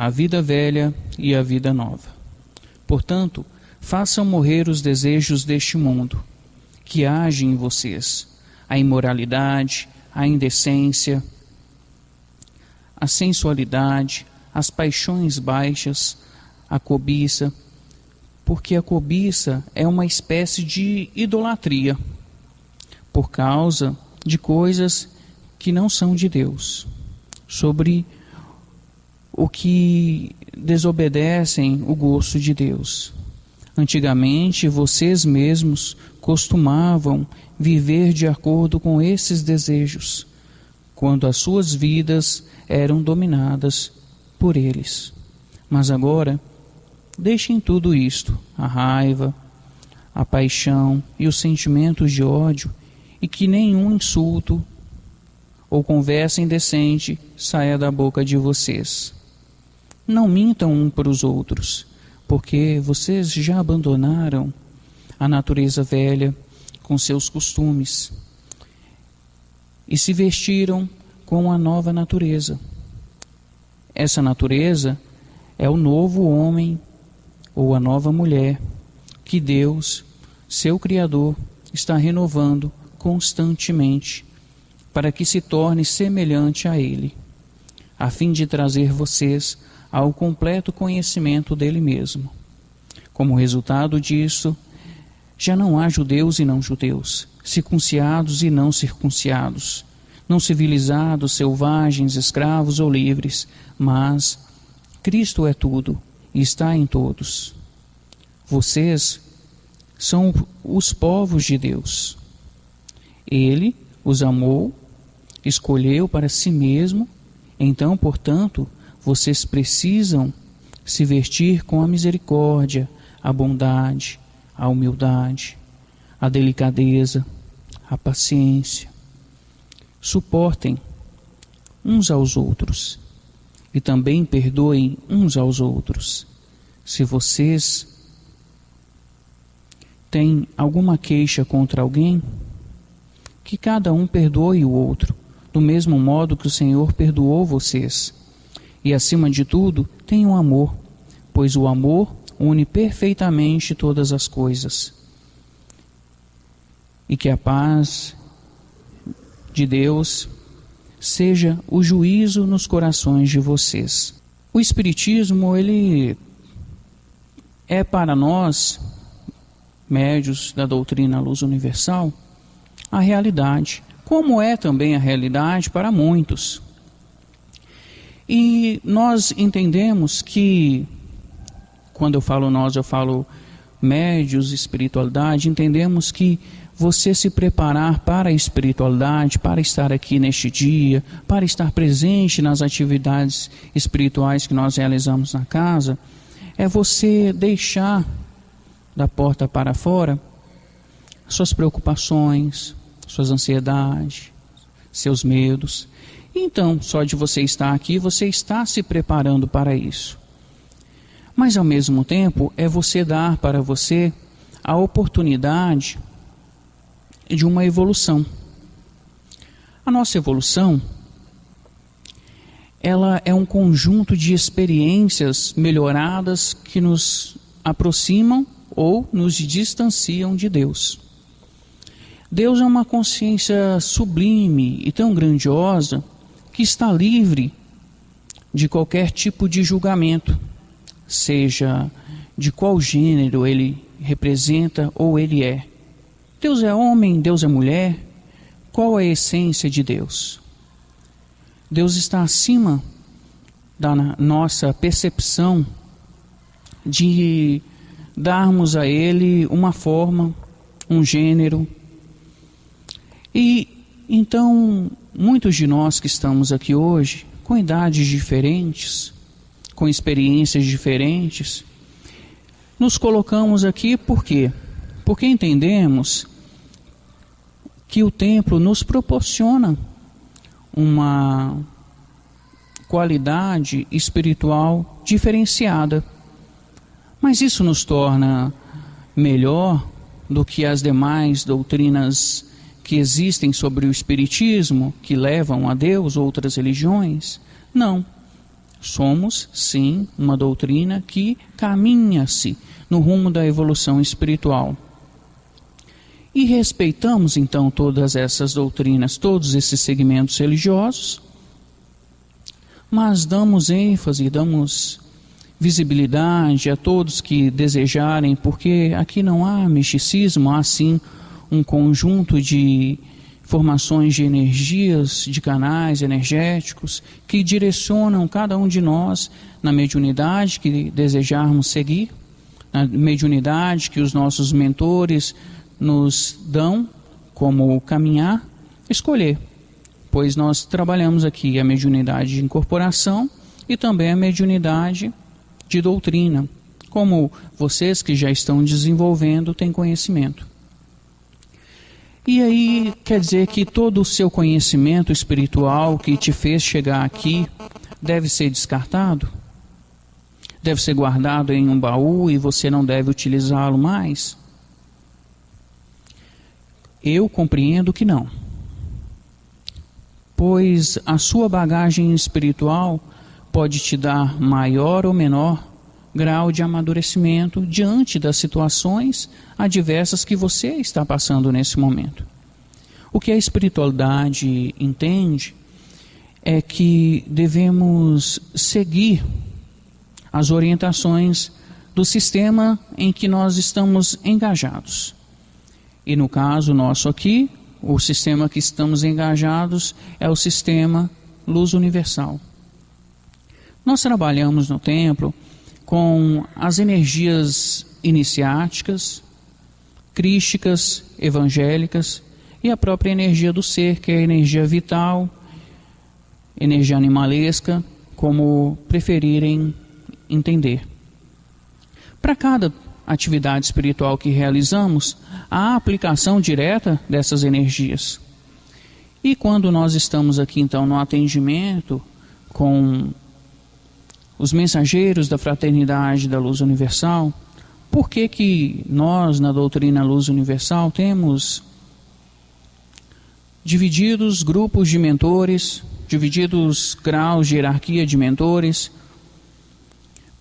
a vida velha e a vida nova. Portanto, façam morrer os desejos deste mundo, que agem em vocês, a imoralidade, a indecência, a sensualidade, as paixões baixas, a cobiça, porque a cobiça é uma espécie de idolatria, por causa de coisas que não são de Deus, sobre o que desobedecem o gosto de Deus. Antigamente, vocês mesmos costumavam viver de acordo com esses desejos, quando as suas vidas eram dominadas por eles. Mas agora, deixem tudo isto, a raiva, a paixão e os sentimentos de ódio, e que nenhum insulto ou conversa indecente saia da boca de vocês. Não mintam um para os outros, porque vocês já abandonaram a natureza velha com seus costumes e se vestiram com a nova natureza. Essa natureza é o novo homem ou a nova mulher que Deus, seu Criador, está renovando constantemente para que se torne semelhante a Ele, a fim de trazer vocês ao completo conhecimento dele mesmo. Como resultado disso, já não há judeus e não judeus, circuncidados e não circuncidados, não civilizados, selvagens, escravos ou livres, mas Cristo é tudo e está em todos. Vocês são os povos de Deus. Ele os amou, escolheu para si mesmo, então, portanto, vocês precisam se vestir com a misericórdia, a bondade, a humildade, a delicadeza, a paciência. Suportem uns aos outros e também perdoem uns aos outros. Se vocês têm alguma queixa contra alguém, que cada um perdoe o outro, do mesmo modo que o Senhor perdoou vocês. E, acima de tudo, tenham amor, pois o amor une perfeitamente todas as coisas. E que a paz de Deus seja o juízo nos corações de vocês. O Espiritismo, ele é para nós, médios da doutrina Luz Universal, a realidade, como é também a realidade para muitos. E nós entendemos que, quando eu falo nós, eu falo médios, espiritualidade, entendemos que você se preparar para a espiritualidade, para estar aqui neste dia, para estar presente nas atividades espirituais que nós realizamos na casa, é você deixar da porta para fora suas preocupações, suas ansiedades, seus medos. Então, só de você estar aqui, você está se preparando para isso. Mas, ao mesmo tempo, é você dar para você a oportunidade de uma evolução. A nossa evolução, ela é um conjunto de experiências melhoradas que nos aproximam ou nos distanciam de Deus. Deus é uma consciência sublime e tão grandiosa que está livre de qualquer tipo de julgamento, seja de qual gênero ele representa ou ele é. Deus é homem, Deus é mulher. Qual é a essência de Deus? Deus está acima da nossa percepção de darmos a Ele uma forma, um gênero. E então, muitos de nós que estamos aqui hoje, com idades diferentes, com experiências diferentes, nos colocamos aqui por quê? Porque entendemos que o templo nos proporciona uma qualidade espiritual diferenciada. Mas isso nos torna melhor do que as demais doutrinas que existem sobre o espiritismo, que levam a Deus, outras religiões? Não. Somos, sim, uma doutrina que caminha-se no rumo da evolução espiritual. E respeitamos, então, todas essas doutrinas, todos esses segmentos religiosos, mas damos ênfase, damos visibilidade a todos que desejarem, porque aqui não há misticismo, há sim um conjunto de formações de energias, de canais energéticos que direcionam cada um de nós na mediunidade que desejarmos seguir, na mediunidade que os nossos mentores nos dão como caminhar, escolher, pois nós trabalhamos aqui a mediunidade de incorporação e também a mediunidade de doutrina, como vocês que já estão desenvolvendo têm conhecimento. E aí quer dizer que todo o seu conhecimento espiritual que te fez chegar aqui deve ser descartado? Deve ser guardado em um baú e você não deve utilizá-lo mais? Eu compreendo que não. Pois a sua bagagem espiritual pode te dar maior ou menor grau de amadurecimento diante das situações adversas que você está passando nesse momento. O que a espiritualidade entende é que devemos seguir as orientações do sistema em que nós estamos engajados. E no caso nosso aqui, o sistema que estamos engajados é o sistema Luz Universal. Nós trabalhamos no templo com as energias iniciáticas, crísticas, evangélicas e a própria energia do ser, que é a energia vital, energia animalesca, como preferirem entender. Para cada atividade espiritual que realizamos, há aplicação direta dessas energias. E quando nós estamos aqui então no atendimento com os mensageiros da fraternidade da Luz Universal, por que nós na doutrina Luz Universal temos divididos grupos de mentores, divididos graus de hierarquia de mentores?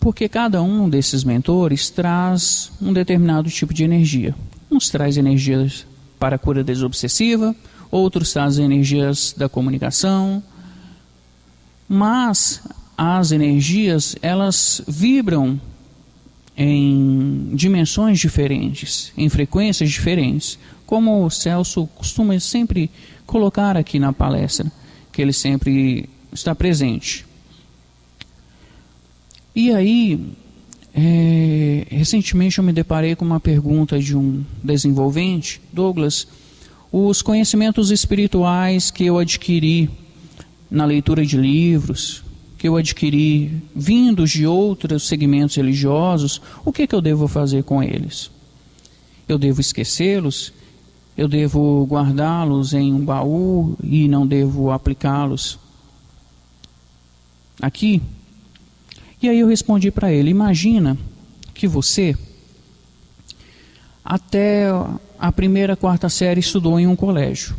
Porque cada um desses mentores traz um determinado tipo de energia. Uns traz energias para a cura desobsessiva, outros trazem energias da comunicação, mas as energias, elas vibram em dimensões diferentes, em frequências diferentes, como o Celso costuma sempre colocar aqui na palestra, que ele sempre está presente. E aí, recentemente eu me deparei com uma pergunta de um desenvolvente, Douglas, os conhecimentos espirituais que eu adquiri na leitura de livros, que eu adquiri vindos de outros segmentos religiosos, o que eu devo fazer com eles? Eu devo esquecê-los? Eu devo guardá-los em um baú e não devo aplicá-los aqui? E aí eu respondi para ele, imagina que você até a primeira, quarta série estudou em um colégio.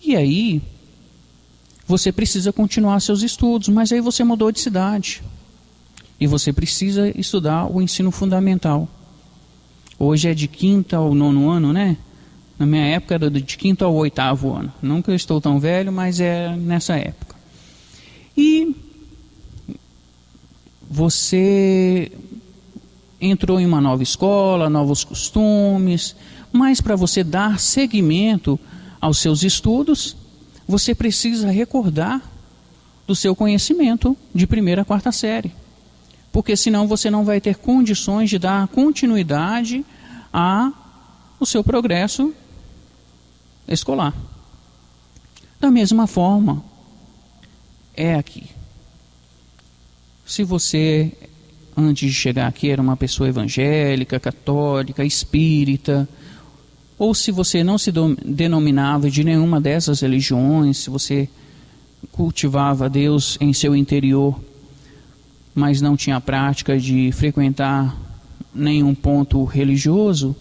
E aí você precisa continuar seus estudos, mas aí você mudou de cidade. E você precisa estudar o ensino fundamental. Hoje é de 5º ao 9º ano, né? Na minha época era de 5º ao 8º ano. Não que eu estou tão velho, mas é nessa época. E você entrou em uma nova escola, novos costumes, mas para você dar seguimento aos seus estudos, você precisa recordar do seu conhecimento de primeira a quarta série. Porque senão você não vai ter condições de dar continuidade ao seu progresso escolar. Da mesma forma, é aqui. Se você, antes de chegar aqui, era uma pessoa evangélica, católica, espírita, ou se você não se denominava de nenhuma dessas religiões, se você cultivava Deus em seu interior, mas não tinha prática de frequentar nenhum ponto religioso,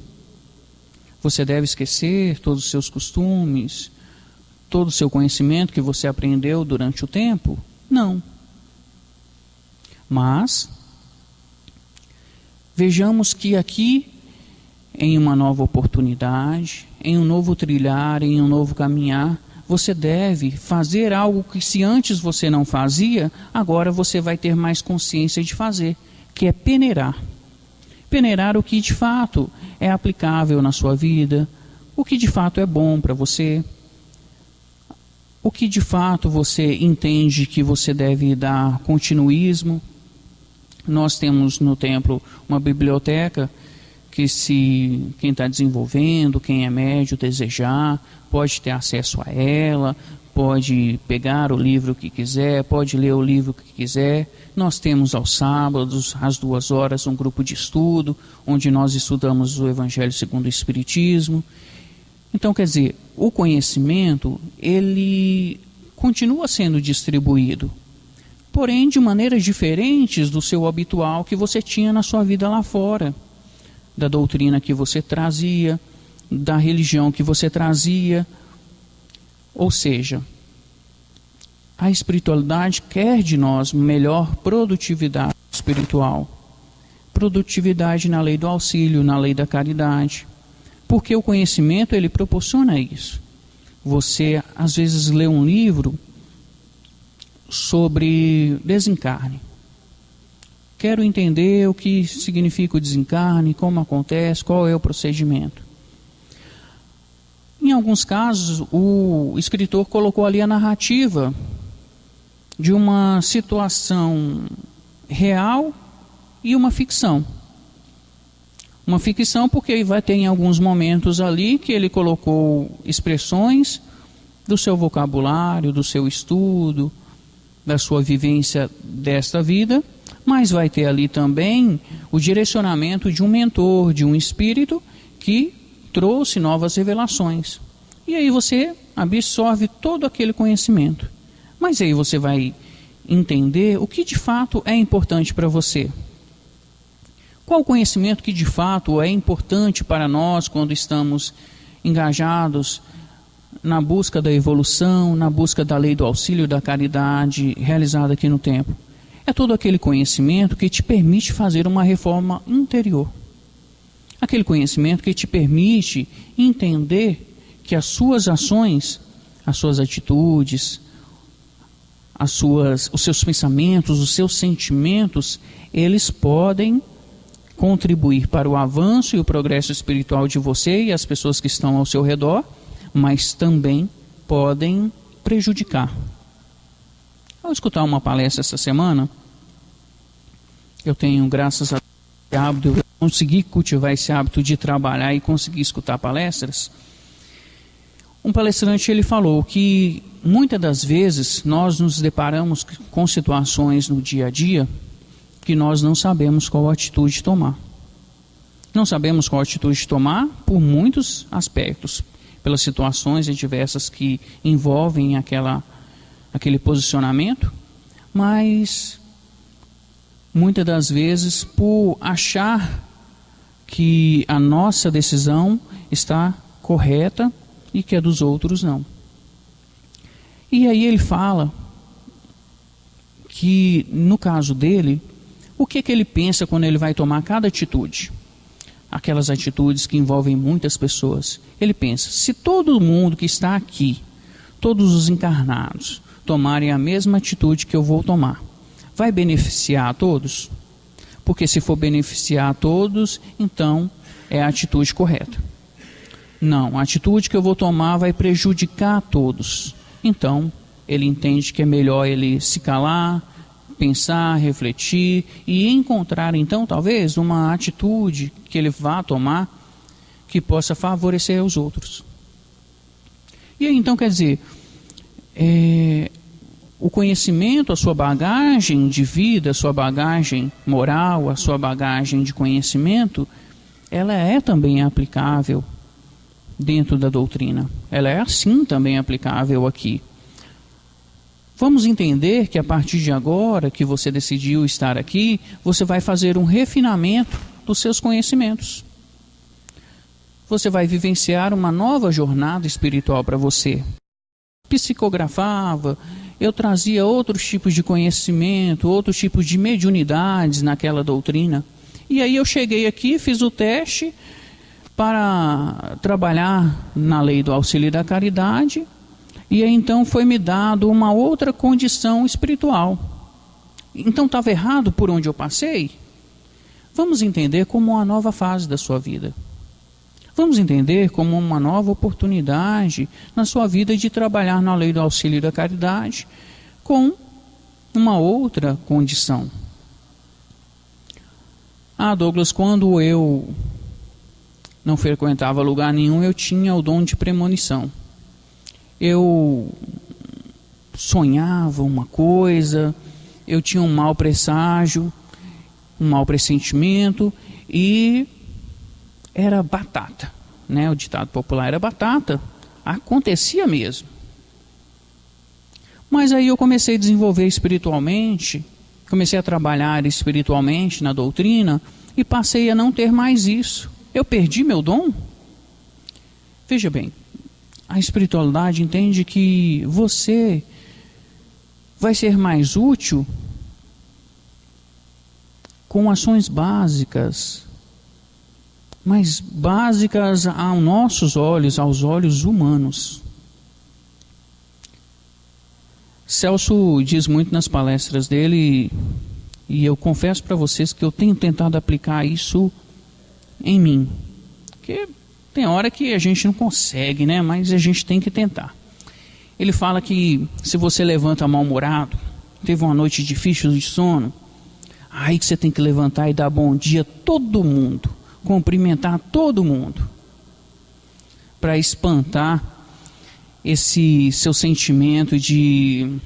você deve esquecer todos os seus costumes, todo o seu conhecimento que você aprendeu durante o tempo? Não. Mas vejamos que aqui, em uma nova oportunidade, em um novo trilhar, em um novo caminhar, você deve fazer algo que se antes você não fazia, agora você vai ter mais consciência de fazer, que é peneirar. Peneirar o que de fato é aplicável na sua vida, o que de fato é bom para você, o que de fato você entende que você deve dar continuismo. Nós temos no templo uma biblioteca que, se quem está desenvolvendo, quem é médio desejar, pode ter acesso a ela, pode pegar o livro que quiser, pode ler o livro que quiser. Nós temos aos sábados, às 2 horas, um grupo de estudo, onde nós estudamos o Evangelho segundo o Espiritismo. Então, quer dizer, o conhecimento, ele continua sendo distribuído, porém de maneiras diferentes do seu habitual que você tinha na sua vida lá fora, da doutrina que você trazia, da religião que você trazia. Ou seja, a espiritualidade quer de nós melhor produtividade espiritual, produtividade na lei do auxílio, na lei da caridade, porque o conhecimento ele proporciona isso. Você às vezes lê um livro sobre desencarne. Quero entender o que significa o desencarne, como acontece, qual é o procedimento. Em alguns casos, o escritor colocou ali a narrativa de uma situação real e uma ficção. Uma ficção porque vai ter em alguns momentos ali que ele colocou expressões do seu vocabulário, do seu estudo, da sua vivência desta vida, mas vai ter ali também o direcionamento de um mentor, de um espírito que trouxe novas revelações. E aí você absorve todo aquele conhecimento. Mas aí você vai entender o que de fato é importante para você. Qual o conhecimento que de fato é importante para nós quando estamos engajados na busca da evolução, na busca da lei do auxílio e da caridade realizada aqui no templo? É todo aquele conhecimento que te permite fazer uma reforma interior. Aquele conhecimento que te permite entender que as suas ações, as suas atitudes, os seus pensamentos, os seus sentimentos, eles podem contribuir para o avanço e o progresso espiritual de você e as pessoas que estão ao seu redor, mas também podem prejudicar. Ao escutar uma palestra essa semana, eu tenho, graças a Deus, hábito, eu consegui cultivar esse hábito de trabalhar e conseguir escutar palestras. Um palestrante ele falou que muitas das vezes nós nos deparamos com situações no dia a dia que nós não sabemos qual atitude tomar. Não sabemos qual atitude tomar por muitos aspectos, pelas situações diversas que envolvem aquele posicionamento, mas muitas das vezes por achar que a nossa decisão está correta e que a dos outros não. E aí ele fala que, no caso dele, o que ele pensa quando ele vai tomar cada atitude? Aquelas atitudes que envolvem muitas pessoas. Ele pensa, se todo mundo que está aqui, todos os encarnados, tomarem a mesma atitude que eu vou tomar, vai beneficiar a todos? Porque se for beneficiar a todos, então é a atitude correta. Não, a atitude que eu vou tomar vai prejudicar a todos. Então, ele entende que é melhor ele se calar, pensar, refletir e encontrar, então, talvez, uma atitude que ele vá tomar que possa favorecer os outros. E aí, então, quer dizer, o conhecimento, a sua bagagem de vida, a sua bagagem moral, a sua bagagem de conhecimento, ela é também aplicável dentro da doutrina. Ela é assim também aplicável aqui. Vamos entender que a partir de agora que você decidiu estar aqui, você vai fazer um refinamento dos seus conhecimentos. Você vai vivenciar uma nova jornada espiritual para você. Psicografava, eu trazia outros tipos de conhecimento, outros tipos de mediunidades naquela doutrina. E aí eu cheguei aqui, fiz o teste para trabalhar na lei do auxílio e da caridade, e aí então foi me dado uma outra condição espiritual. Então estava errado por onde eu passei? Vamos entender como uma nova fase da sua vida. Vamos entender como uma nova oportunidade na sua vida de trabalhar na lei do auxílio e da caridade com uma outra condição. Douglas, quando eu não frequentava lugar nenhum, eu tinha o dom de premonição. Eu sonhava uma coisa, eu tinha um mau presságio, um mau pressentimento e era batata, né? O ditado popular era batata, acontecia mesmo. Mas aí eu comecei a desenvolver espiritualmente, comecei a trabalhar espiritualmente na doutrina e passei a não ter mais isso. Eu perdi meu dom? Veja bem, a espiritualidade entende que você vai ser mais útil com ações básicas, mas básicas aos nossos olhos, aos olhos humanos. Celso diz muito nas palestras dele, e eu confesso para vocês que eu tenho tentado aplicar isso em mim. Porque tem hora que a gente não consegue, né? Mas a gente tem que tentar. Ele fala que se você levanta mal-humorado, teve uma noite difícil de sono, aí que você tem que levantar e dar bom dia a todo mundo, cumprimentar todo mundo, para espantar esse seu sentimento de,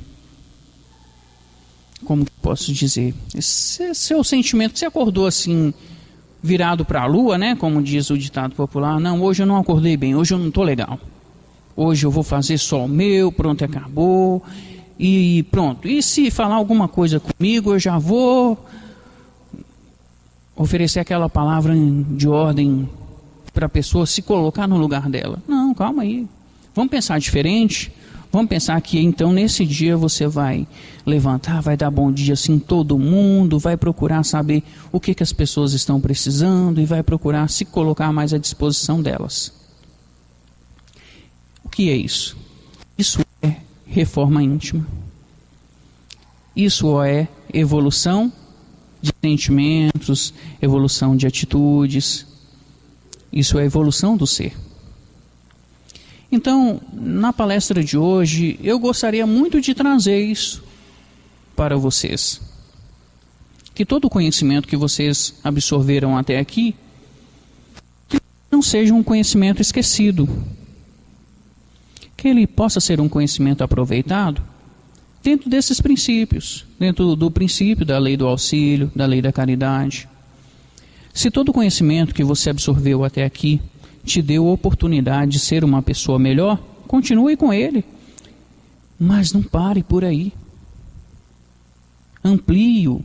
como posso dizer, esse seu sentimento que você acordou assim, virado para a lua, né? Como diz o ditado popular, não, hoje eu não acordei bem, hoje eu não estou legal, hoje eu vou fazer só o meu, pronto, acabou, e pronto, e se falar alguma coisa comigo, eu já vou oferecer aquela palavra de ordem para a pessoa se colocar no lugar dela. Não, calma aí, vamos pensar diferente. Vamos pensar que então nesse dia você vai levantar, vai dar bom dia assim todo mundo, vai procurar saber o que as pessoas estão precisando e vai procurar se colocar mais à disposição delas. O que é isso? Isso é reforma íntima. Isso é evolução de sentimentos, evolução de atitudes. Isso é evolução do ser. Então, na palestra de hoje, eu gostaria muito de trazer isso para vocês. Que todo o conhecimento que vocês absorveram até aqui, que não seja um conhecimento esquecido. Que ele possa ser um conhecimento aproveitado dentro desses princípios, dentro do princípio da lei do auxílio, da lei da caridade. Se todo o conhecimento que você absorveu até aqui te deu a oportunidade de ser uma pessoa melhor, continue com ele, mas não pare por aí. Amplie-o,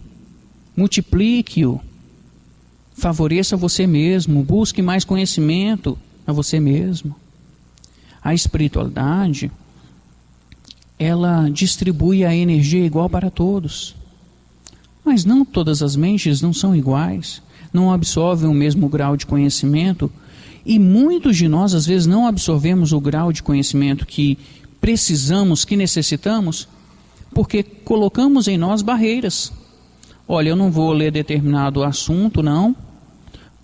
multiplique-o, favoreça você mesmo, busque mais conhecimento a você mesmo. A espiritualidade, ela distribui a energia igual para todos, mas não todas as mentes não são iguais, não absorvem o mesmo grau de conhecimento. E muitos de nós, às vezes, não absorvemos o grau de conhecimento que precisamos, que necessitamos, porque colocamos em nós barreiras. Olha, eu não vou ler determinado assunto, não,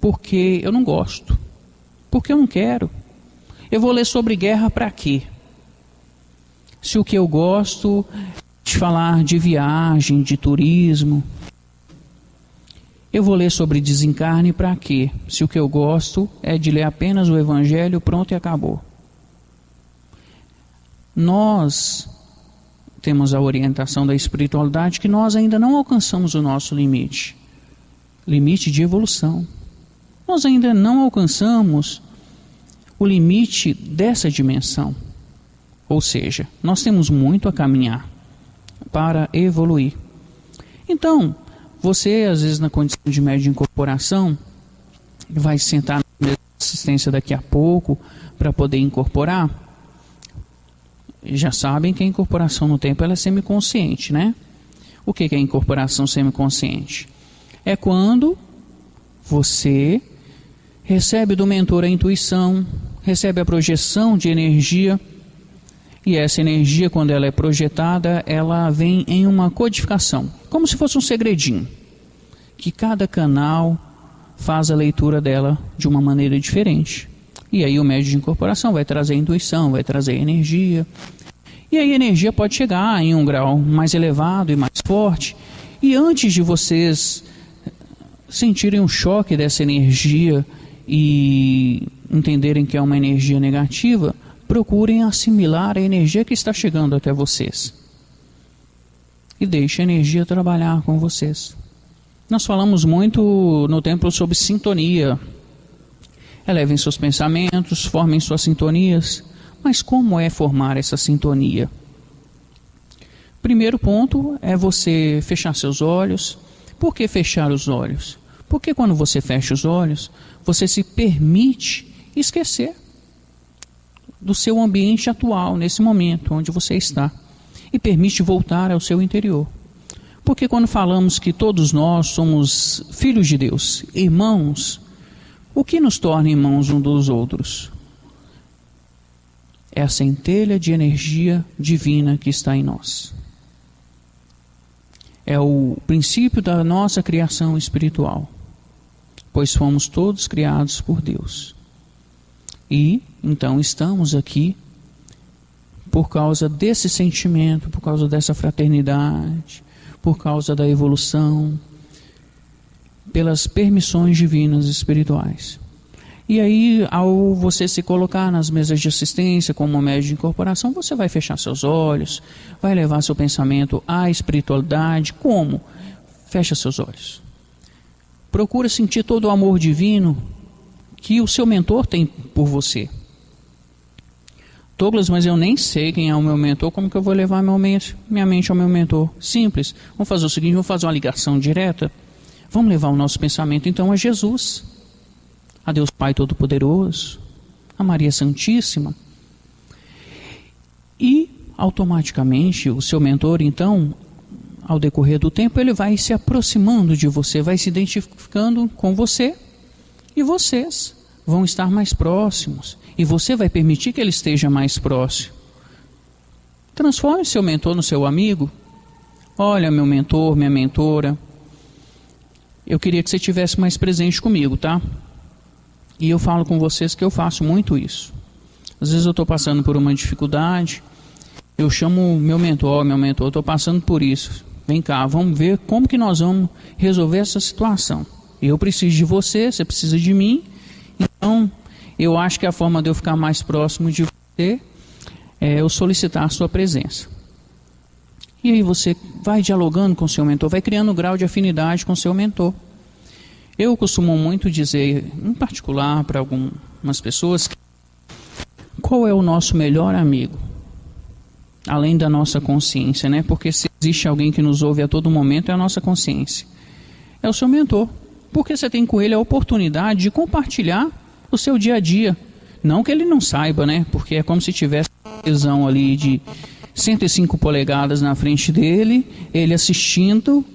porque eu não gosto, porque eu não quero. Eu vou ler sobre guerra para quê? Se o que eu gosto é de falar de viagem, de turismo. Eu vou ler sobre desencarne para quê? Se o que eu gosto é de ler apenas o Evangelho, pronto e acabou. Nós temos a orientação da espiritualidade que nós ainda não alcançamos o nosso limite. Limite de evolução. Nós ainda não alcançamos o limite dessa dimensão. Ou seja, nós temos muito a caminhar para evoluir. Então, você, às vezes, na condição de médio de incorporação, vai sentar na assistência daqui a pouco para poder incorporar. já sabem que a incorporação no tempo ela é semiconsciente, né? O que é a incorporação semiconsciente? É quando você recebe do mentor a intuição, recebe a projeção de energia, e essa energia, quando ela é projetada, ela vem em uma codificação, como se fosse um segredinho, que cada canal faz a leitura dela de uma maneira diferente. E aí o médium de incorporação vai trazer a intuição, vai trazer a energia. E aí a energia pode chegar em um grau mais elevado e mais forte. E antes de vocês sentirem um choque dessa energia e entenderem que é uma energia negativa, procurem assimilar a energia que está chegando até vocês. E deixem a energia trabalhar com vocês. Nós falamos muito no templo sobre sintonia. Elevem seus pensamentos, formem suas sintonias. Mas como é formar essa sintonia? Primeiro ponto é você fechar seus olhos. Por que fechar os olhos? Porque quando você fecha os olhos, você se permite esquecer do seu ambiente atual, nesse momento onde você está, e permite voltar ao seu interior. Porque quando falamos que todos nós somos filhos de Deus, irmãos, o que nos torna irmãos uns dos outros? É a centelha de energia divina que está em nós. É o princípio da nossa criação espiritual, pois fomos todos criados por Deus. E, então, estamos aqui por causa desse sentimento, por causa dessa fraternidade, por causa da evolução, pelas permissões divinas espirituais. E aí, ao você se colocar nas mesas de assistência como médium de incorporação, você vai fechar seus olhos, vai levar seu pensamento à espiritualidade. Como? Fecha seus olhos. Procura sentir todo o amor divino que o seu mentor tem por você. Douglas, mas eu nem sei quem é o meu mentor, como que eu vou levar minha mente ao meu mentor? Simples, vamos fazer o seguinte, vamos fazer uma ligação direta. Vamos levar o nosso pensamento então a Jesus, a Deus Pai Todo-Poderoso, a Maria Santíssima. E automaticamente o seu mentor então, ao decorrer do tempo, ele vai se aproximando de você, vai se identificando com você, e vocês vão estar mais próximos, e você vai permitir que ele esteja mais próximo. Transforme seu mentor no seu amigo. Olha, meu mentor, minha mentora, eu queria que você estivesse mais presente comigo, tá? E eu falo com vocês que eu faço muito isso. Às vezes eu estou passando por uma dificuldade, eu chamo meu mentor, eu estou passando por isso. Vem cá, vamos ver como que nós vamos resolver essa situação. Eu preciso de você, você precisa de mim. Então, eu acho que a forma de eu ficar mais próximo de você é eu solicitar a sua presença. E aí você vai dialogando com o seu mentor, vai criando um grau de afinidade com o seu mentor. Eu costumo muito dizer, em particular para algumas pessoas, qual é o nosso melhor amigo? Além da nossa consciência, né? Porque se existe alguém que nos ouve a todo momento, é a nossa consciência. É o seu mentor. Porque você tem com ele a oportunidade de compartilhar o seu dia a dia. Não que ele não saiba, né? Porque é como se tivesse uma televisão ali de 105 polegadas na frente dele, ele assistindo,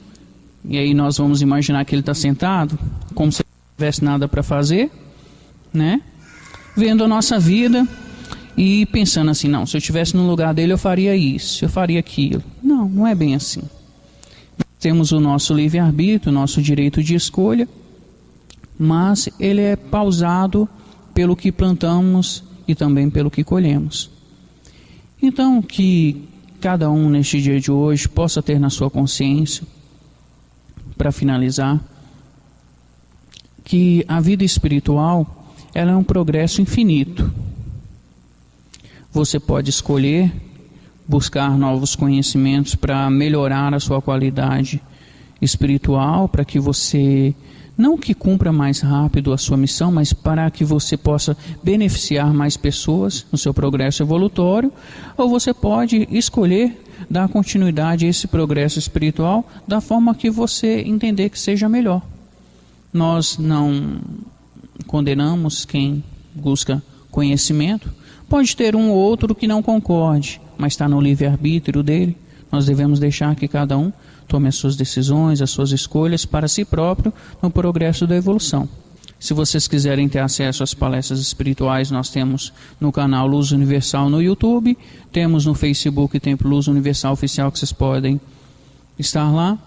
e aí nós vamos imaginar que ele está sentado, como se não tivesse nada para fazer, né? Vendo a nossa vida e pensando assim, não, se eu estivesse no lugar dele eu faria isso, eu faria aquilo. Não, não é bem assim. Temos o nosso livre-arbítrio, o nosso direito de escolha, mas ele é pausado pelo que plantamos e também pelo que colhemos. Então, que cada um neste dia de hoje possa ter na sua consciência, para finalizar, que a vida espiritual ela é um progresso infinito. Você pode escolher buscar novos conhecimentos para melhorar a sua qualidade espiritual, para que você, não que cumpra mais rápido a sua missão, mas para que você possa beneficiar mais pessoas no seu progresso evolutório, ou você pode escolher dar continuidade a esse progresso espiritual da forma que você entender que seja melhor. Nós não condenamos quem busca conhecimento. Pode ter um ou outro que não concorde, mas está no livre-arbítrio dele. Nós devemos deixar que cada um tome as suas decisões, as suas escolhas para si próprio no progresso da evolução. Se vocês quiserem ter acesso às palestras espirituais, nós temos no canal Luz Universal no YouTube, temos no Facebook Templo Luz Universal Oficial, que vocês podem estar lá.